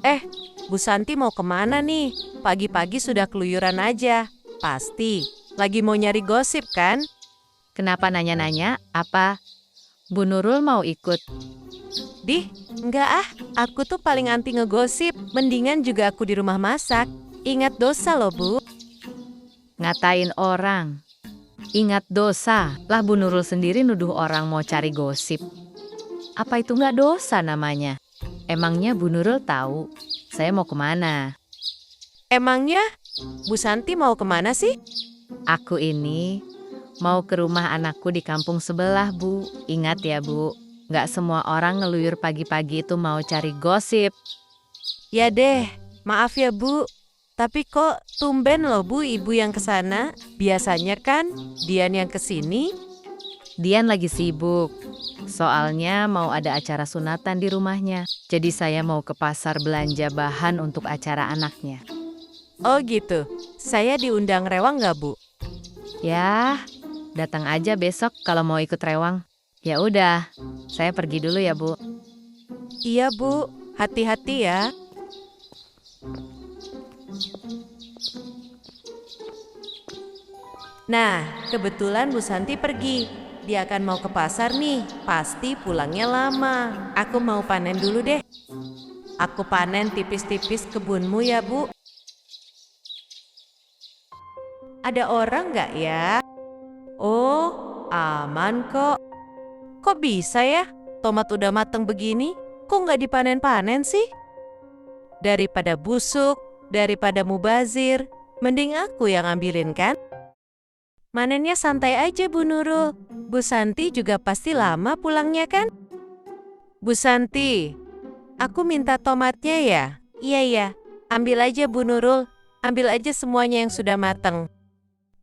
Eh, Bu Santi mau kemana nih? Pagi-pagi sudah keluyuran aja. Pasti. Lagi mau nyari gosip kan? Kenapa nanya-nanya? Apa Bu Nurul mau ikut? Dih, enggak ah. Aku tuh paling anti ngegosip. Mendingan juga aku di rumah masak. Ingat dosa loh, Bu. Ngatain orang. Ingat dosa. Lah Bu Nurul sendiri nuduh orang mau cari gosip. Apa itu nggak dosa namanya? Emangnya Bu Nurul tahu saya mau kemana? Emangnya Bu Santi mau kemana sih? Aku ini mau ke rumah anakku di kampung sebelah, Bu. Ingat ya, Bu. Nggak semua orang ngeluyur pagi-pagi itu mau cari gosip. Ya deh, maaf ya Bu. Tapi kok tumben loh Bu ibu yang kesana? Biasanya kan Dian yang kesini. Dian lagi sibuk. Soalnya mau ada acara sunatan di rumahnya. Jadi saya mau ke pasar belanja bahan untuk acara anaknya. Oh gitu, saya diundang Rewang nggak Bu? Ya, datang aja besok kalau mau ikut rewang. Ya udah, saya pergi dulu ya, Bu. Iya Bu, hati-hati ya. Nah, kebetulan Bu Santi pergi. Dia akan mau ke pasar nih, pasti pulangnya lama. Aku mau panen dulu deh. Aku panen tipis-tipis kebunmu ya Bu. Ada orang nggak ya? Oh, aman kok. Kok bisa ya? Tomat udah mateng begini, kok nggak dipanen-panen sih? Daripada busuk, daripada mubazir, mending aku yang ambilin kan? Manennya santai aja Bu Nurul. Bu Santi juga pasti lama pulangnya kan? Bu Santi, aku minta tomatnya ya? Iya ya, ambil aja Bu Nurul. Ambil aja semuanya yang sudah mateng.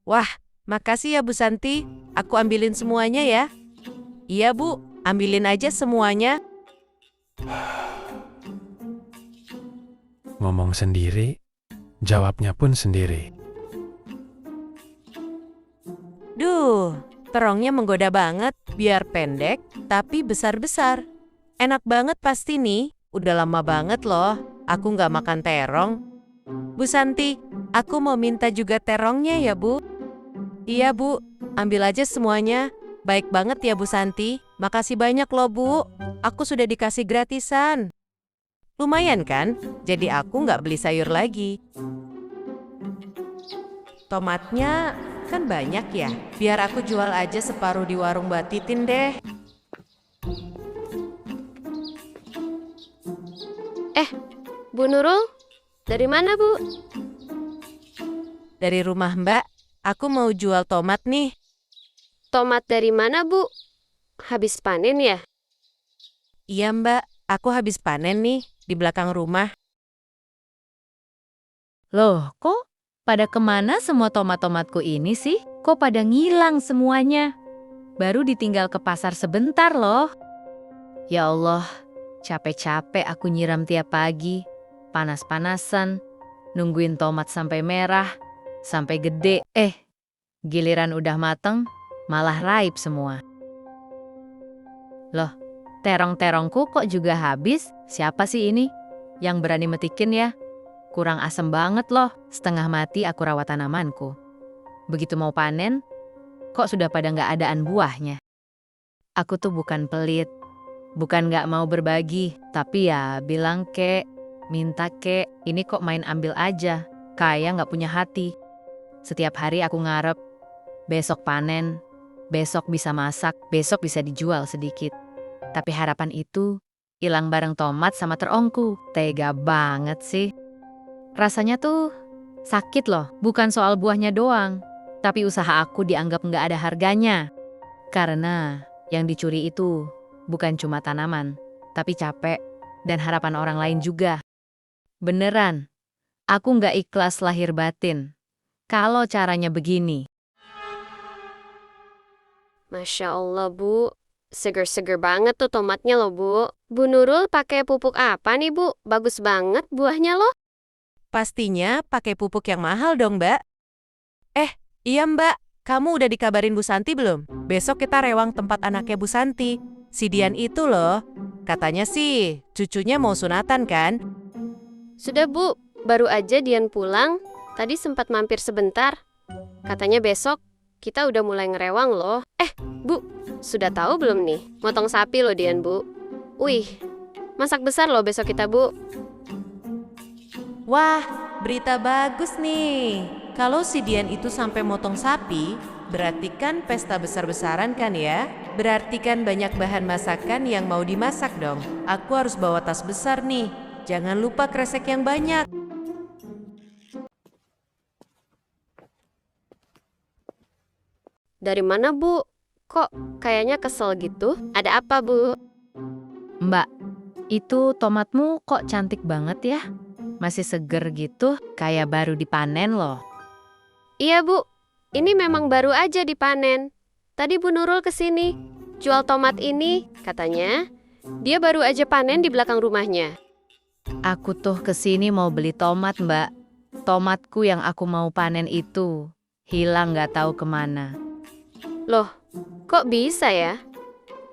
Wah, makasih ya Bu Santi. Aku ambilin semuanya ya. Iya Bu, ambilin aja semuanya. Ngomong sendiri, jawabnya pun sendiri. Duh, terongnya menggoda banget. Biar pendek, tapi besar-besar. Enak banget pasti nih. Udah lama banget loh, aku nggak makan terong. Bu Santi, aku mau minta juga terongnya ya Bu. Iya Bu, ambil aja semuanya. Baik banget ya Bu Santi. Makasih banyak loh Bu. Aku sudah dikasih gratisan. Lumayan kan? Jadi aku nggak beli sayur lagi. Tomatnya kan banyak ya. Biar aku jual aja separuh di warung Mbak Titin deh. Bu Nurul, dari mana Bu? Dari rumah Mbak, aku mau jual tomat nih. Tomat dari mana Bu? Habis panen ya? Iya Mbak, aku habis panen nih di belakang rumah. Loh, kok pada kemana semua tomat-tomatku ini sih? Kok pada ngilang semuanya? Baru ditinggal ke pasar sebentar loh. Ya Allah, capek-capek aku nyiram tiap pagi. Panas-panasan, nungguin tomat sampai merah, sampai gede. Giliran udah mateng, malah raib semua. Loh, terong-terongku kok juga habis? Siapa sih ini? Yang berani metikin ya? Kurang asem banget loh, setengah mati aku rawat tanamanku. Begitu mau panen, kok sudah pada nggak adaan buahnya. Aku tuh bukan pelit, bukan nggak mau berbagi, tapi ya bilang kek, minta kek, ini kok main ambil aja, kayak nggak punya hati. Setiap hari aku ngarep, besok panen, besok bisa masak, besok bisa dijual sedikit. Tapi harapan itu hilang bareng tomat sama terongku. Tega banget sih. Rasanya tuh sakit loh, bukan soal buahnya doang. Tapi usaha aku dianggap nggak ada harganya. Karena yang dicuri itu bukan cuma tanaman, tapi capek dan harapan orang lain juga. Beneran, aku nggak ikhlas lahir batin. Kalau caranya begini. Masya Allah Bu, seger-seger banget tuh tomatnya loh Bu. Bu Nurul pakai pupuk apa nih Bu? Bagus banget buahnya loh. Pastinya pakai pupuk yang mahal dong Mbak. Iya Mbak, kamu udah dikabarin Bu Santi belum? Besok kita rewang tempat anaknya Bu Santi. Si Dian itu loh, katanya sih cucunya mau sunatan kan? Sudah Bu, baru aja Dian pulang. Tadi sempat mampir sebentar. Katanya besok kita udah mulai ngerewang loh. Bu, sudah tahu belum nih? Motong sapi loh Dian Bu. Wih, masak besar loh besok kita Bu. Wah, berita bagus nih. Kalau si Dian itu sampai motong sapi, berarti kan pesta besar-besaran kan ya? Berarti kan banyak bahan masakan yang mau dimasak dong. Aku harus bawa tas besar nih. Jangan lupa kresek yang banyak. Dari mana Bu? Kok kayaknya kesel gitu? Ada apa Bu? Mbak, itu tomatmu kok cantik banget ya? Masih seger gitu, kayak baru dipanen loh. Iya Bu, ini memang baru aja dipanen. Tadi Bu Nurul kesini, jual tomat ini, katanya. Dia baru aja panen di belakang rumahnya. Aku tuh kesini mau beli tomat, Mbak. Tomatku yang aku mau panen itu hilang gak tahu kemana. Loh, kok bisa ya?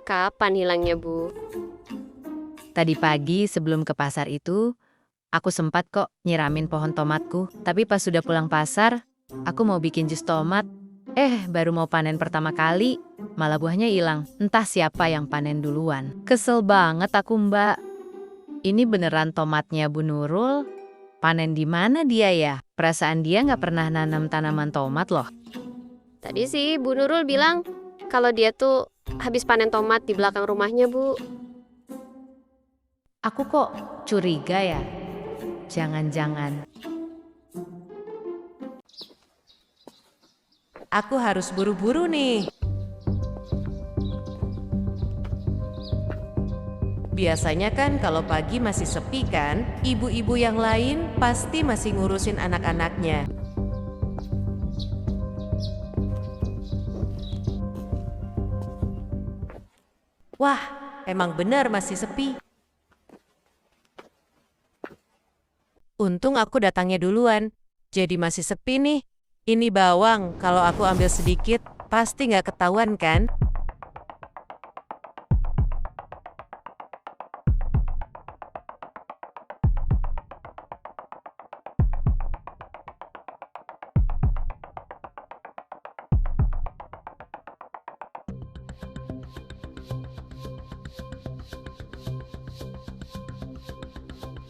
Kapan hilangnya Bu? Tadi pagi sebelum ke pasar itu, aku sempat kok nyiramin pohon tomatku. Tapi pas sudah pulang pasar, aku mau bikin jus tomat. Baru mau panen pertama kali, malah buahnya hilang. Entah siapa yang panen duluan. Kesel banget aku, Mbak. Ini beneran tomatnya Bu Nurul? Panen di mana dia ya? Perasaan dia nggak pernah nanam tanaman tomat loh. Tadi sih Bu Nurul bilang kalau dia tuh habis panen tomat di belakang rumahnya Bu. Aku kok curiga ya? Jangan-jangan. Aku harus buru-buru nih. Biasanya kan kalau pagi masih sepi kan, ibu-ibu yang lain pasti masih ngurusin anak-anaknya. Wah, emang benar masih sepi. Untung aku datangnya duluan, jadi masih sepi nih. Ini bawang, kalau aku ambil sedikit, pasti nggak ketahuan kan?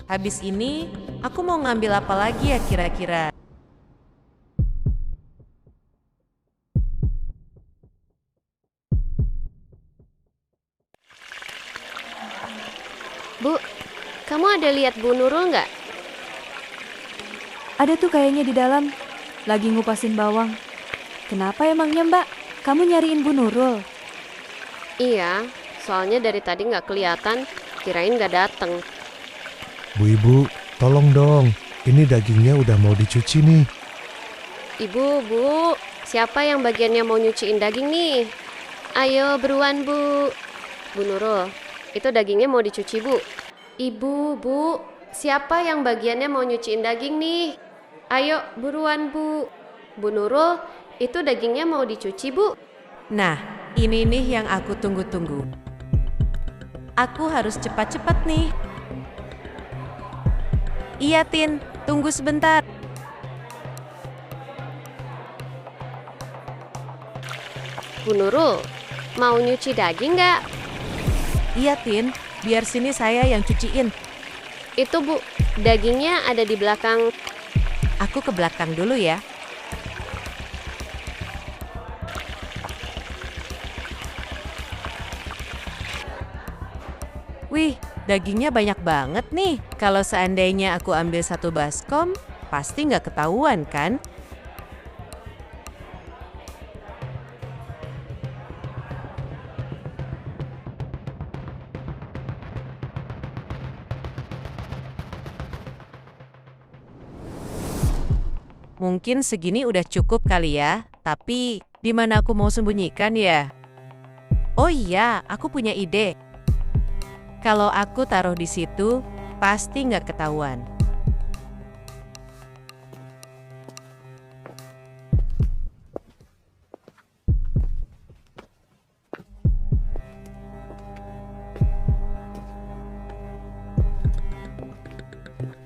Habis ini, aku mau ngambil apa lagi ya kira-kira? Bu, kamu ada lihat Bu Nurul nggak? Ada tuh kayaknya di dalam, lagi ngupasin bawang. Kenapa emangnya Mbak? Kamu nyariin Bu Nurul? Iya, soalnya dari tadi nggak kelihatan, kirain nggak dateng. Bu Ibu, tolong dong. Ini dagingnya udah mau dicuci nih. Ibu, Bu, siapa yang bagiannya mau nyuciin daging nih? Ayo beruan Bu. Bu Nurul, itu dagingnya mau dicuci Bu. Ibu, Bu, siapa yang bagiannya mau nyuciin daging nih? Ayo buruan Bu. Bu Nurul, itu dagingnya mau dicuci Bu. Nah, ini nih yang aku tunggu-tunggu. Aku harus cepat-cepat nih. Iya, Tin. Tunggu sebentar. Bu Nurul, mau nyuci daging nggak? Iya, Tin. Biar sini saya yang cuciin. Itu Bu, dagingnya ada di belakang. Aku ke belakang dulu ya. Wih, dagingnya banyak banget nih. Kalau seandainya aku ambil satu baskom, pasti nggak ketahuan kan? Mungkin segini udah cukup kali ya, tapi di mana aku mau sembunyikan ya? Oh iya, aku punya ide. Kalau aku taruh di situ, pasti nggak ketahuan.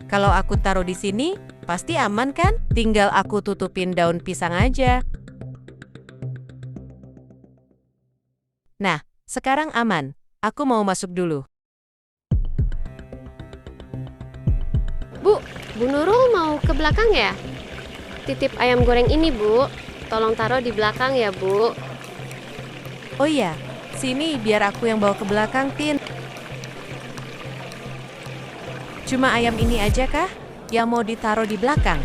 Kalau aku taruh di sini, pasti aman kan? Tinggal aku tutupin daun pisang aja. Nah, sekarang aman. Aku mau masuk dulu. Bu Nurul mau ke belakang ya? Titip ayam goreng ini, Bu. Tolong taruh di belakang ya, Bu. Oh iya, sini biar aku yang bawa ke belakang, Tin. Cuma ayam ini aja kah yang mau ditaruh di belakang?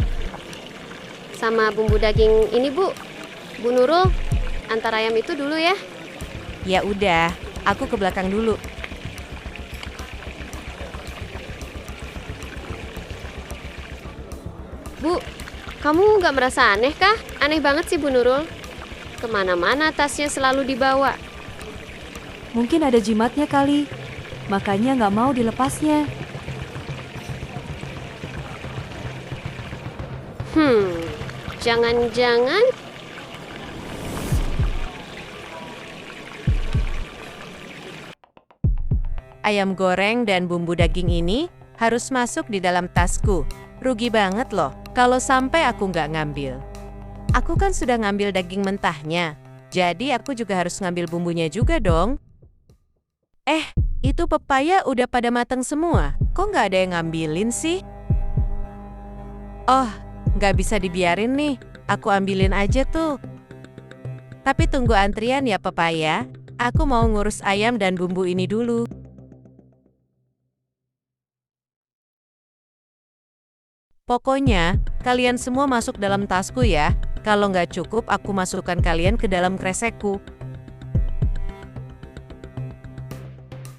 Sama bumbu daging ini, Bu. Bu Nurul, antar ayam itu dulu ya. Ya udah, aku ke belakang dulu. Bu, kamu nggak merasa aneh kah? Aneh banget sih Bu Nurul. Kemana-mana tasnya selalu dibawa. Mungkin ada jimatnya kali, makanya nggak mau dilepasnya. Jangan-jangan Ayam goreng dan bumbu daging ini harus masuk di dalam tasku. Rugi banget loh kalau sampai aku nggak ngambil. Aku kan sudah ngambil daging mentahnya, jadi aku juga harus ngambil bumbunya juga dong. Itu pepaya udah pada matang semua. Kok nggak ada yang ngambilin sih? Oh, nggak bisa dibiarin nih. Aku ambilin aja tuh. Tapi tunggu antrian ya pepaya. Aku mau ngurus ayam dan bumbu ini dulu. Pokoknya, kalian semua masuk dalam tasku ya. Kalau nggak cukup, aku masukkan kalian ke dalam kresekku.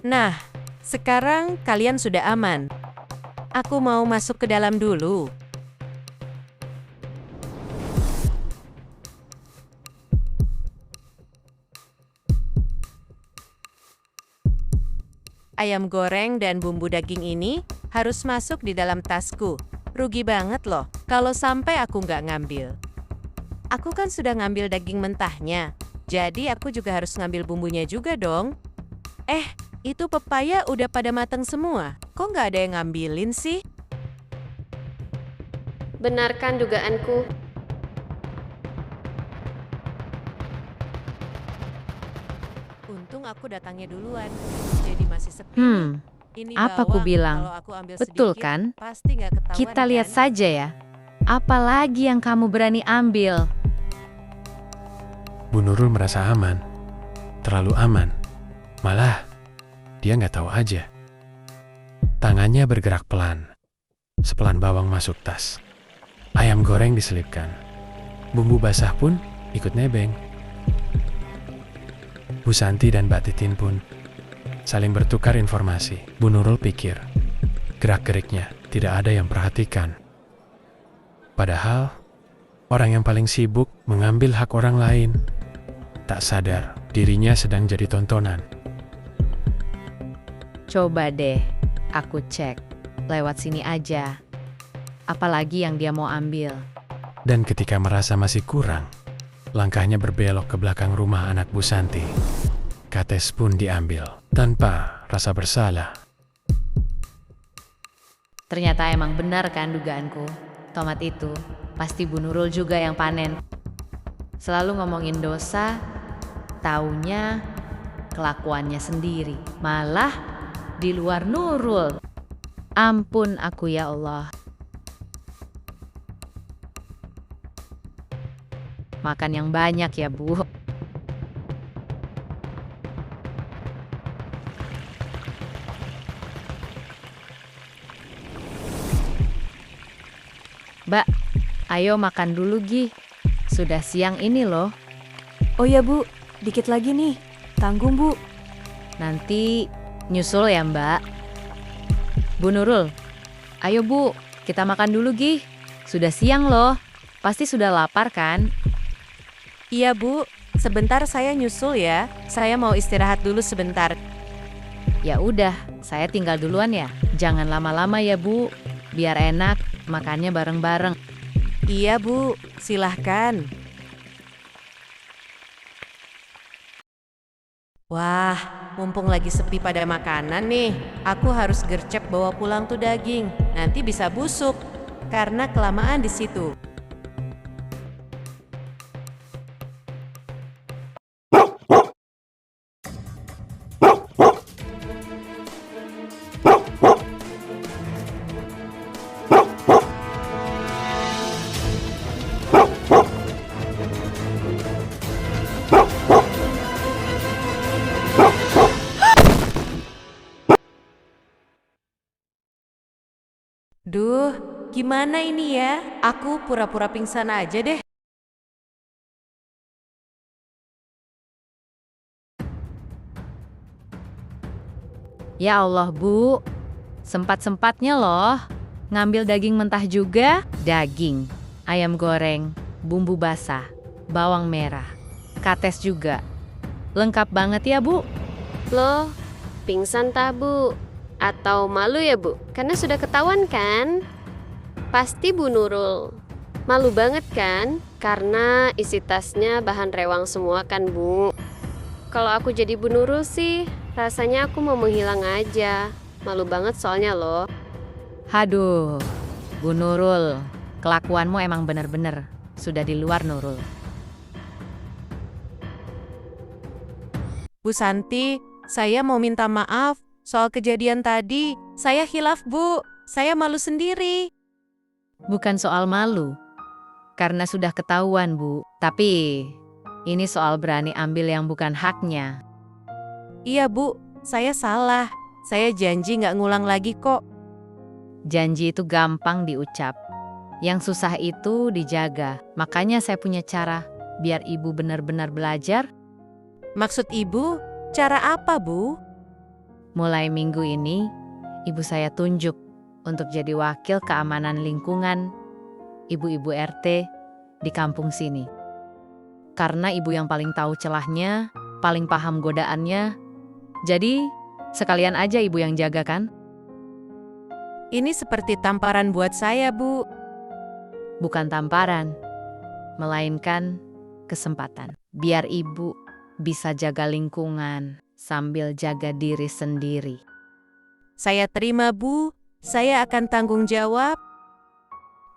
Nah, sekarang kalian sudah aman. Aku mau masuk ke dalam dulu. Ayam goreng dan bumbu daging ini harus masuk di dalam tasku. Rugi banget loh kalau sampai aku nggak ngambil. Aku kan sudah ngambil daging mentahnya, jadi aku juga harus ngambil bumbunya juga dong. Itu pepaya udah pada matang semua. Kok nggak ada yang ngambilin sih? benarkan dugaanku. Untung aku datangnya duluan, jadi masih sepi. Ini apa ku bawang, bilang? kalau aku ambil Betul sedikit, kan? pasti nggak ketahuan Kita lihat kan? saja ya. Apalagi yang kamu berani ambil? Bu Nurul merasa aman. Terlalu aman. Malah, dia nggak tahu aja. Tangannya bergerak pelan. Sepelan bawang masuk tas. Ayam goreng diselipkan. Bumbu basah pun ikut nebeng. Bu Santi dan Mbak Titin pun saling bertukar informasi. Bu Nurul pikir, gerak-geriknya tidak ada yang perhatikan. Padahal, orang yang paling sibuk mengambil hak orang lain. Tak sadar, dirinya sedang jadi tontonan. Coba deh, aku cek. Lewat sini aja. Apalagi yang dia mau ambil. Dan ketika merasa masih kurang, langkahnya berbelok ke belakang rumah anak Bu Santi. Kates pun diambil, tanpa rasa bersalah. Ternyata emang benar kan dugaanku. Tomat itu pasti Bu Nurul juga yang panen. Selalu ngomongin dosa, taunya kelakuannya sendiri. Malah di luar Nurul. Ampun aku ya Allah. Makan yang banyak ya Bu. Mbak, ayo makan dulu Gi. Sudah siang ini loh. Oh ya Bu, dikit lagi nih. Tanggung Bu. Nanti nyusul ya Mbak. Bu Nurul, ayo Bu, kita makan dulu Gi. Sudah siang loh. Pasti sudah lapar kan? Iya Bu, sebentar saya nyusul ya. Saya mau istirahat dulu sebentar. Ya udah, saya tinggal duluan ya. Jangan lama-lama ya Bu. Biar enak makannya bareng-bareng. Iya Bu, silahkan. Wah, mumpung lagi sepi pada makanan nih, aku harus gercep bawa pulang tuh daging. Nanti bisa busuk karena kelamaan di situ. Duh, gimana ini ya? Aku pura-pura pingsan aja deh. Ya Allah, Bu. Sempat-sempatnya loh. Ngambil daging mentah juga. Daging, ayam goreng, bumbu basah, bawang merah, kates juga. Lengkap banget ya, Bu. Loh, pingsan tah Bu? Atau malu ya Bu? Karena sudah ketahuan kan? Pasti Bu Nurul. Malu banget kan? Karena isi tasnya bahan rewang semua kan Bu? Kalau aku jadi Bu Nurul sih, rasanya aku mau menghilang aja. Malu banget soalnya loh. Haduh, Bu Nurul. Kelakuanmu emang bener-bener sudah di luar Nurul. Bu Santi, saya mau minta maaf soal kejadian tadi. Saya khilaf, Bu. Saya malu sendiri. Bukan soal malu. Karena sudah ketahuan, Bu. Tapi ini soal berani ambil yang bukan haknya. Iya, Bu. Saya salah. Saya janji nggak ngulang lagi kok. Janji itu gampang diucap. Yang susah itu dijaga. Makanya saya punya cara biar Ibu benar-benar belajar. Maksud Ibu, cara apa, Bu? Mulai minggu ini, Ibu saya tunjuk untuk jadi wakil keamanan lingkungan ibu-ibu RT di kampung sini. Karena Ibu yang paling tahu celahnya, paling paham godaannya. Jadi, sekalian aja Ibu yang jaga kan? Ini seperti tamparan buat saya, Bu. Bukan tamparan, melainkan kesempatan. Biar Ibu bisa jaga lingkungan sambil jaga diri sendiri. Saya terima, Bu. Saya akan tanggung jawab.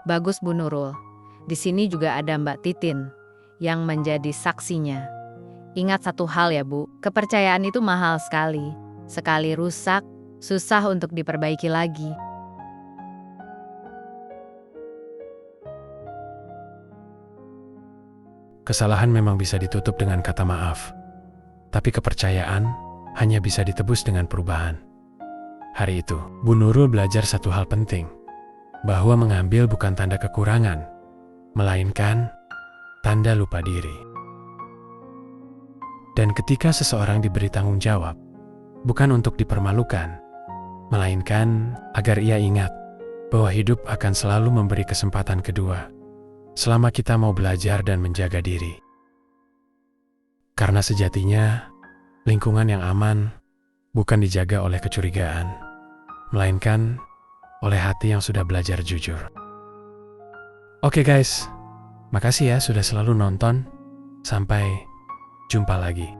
Bagus Bu Nurul. Di sini juga ada Mbak Titin yang menjadi saksinya. Ingat satu hal ya Bu, kepercayaan itu mahal sekali. Sekali rusak, susah untuk diperbaiki lagi. Kesalahan memang bisa ditutup dengan kata maaf, tapi kepercayaan hanya bisa ditebus dengan perubahan. Hari itu, Bu Nurul belajar satu hal penting, bahwa mengambil bukan tanda kekurangan, melainkan tanda lupa diri. Dan ketika seseorang diberi tanggung jawab, bukan untuk dipermalukan, melainkan agar ia ingat bahwa hidup akan selalu memberi kesempatan kedua, selama kita mau belajar dan menjaga diri. Karena sejatinya, lingkungan yang aman bukan dijaga oleh kecurigaan, melainkan oleh hati yang sudah belajar jujur. Oke guys, makasih ya sudah selalu nonton. Sampai jumpa lagi.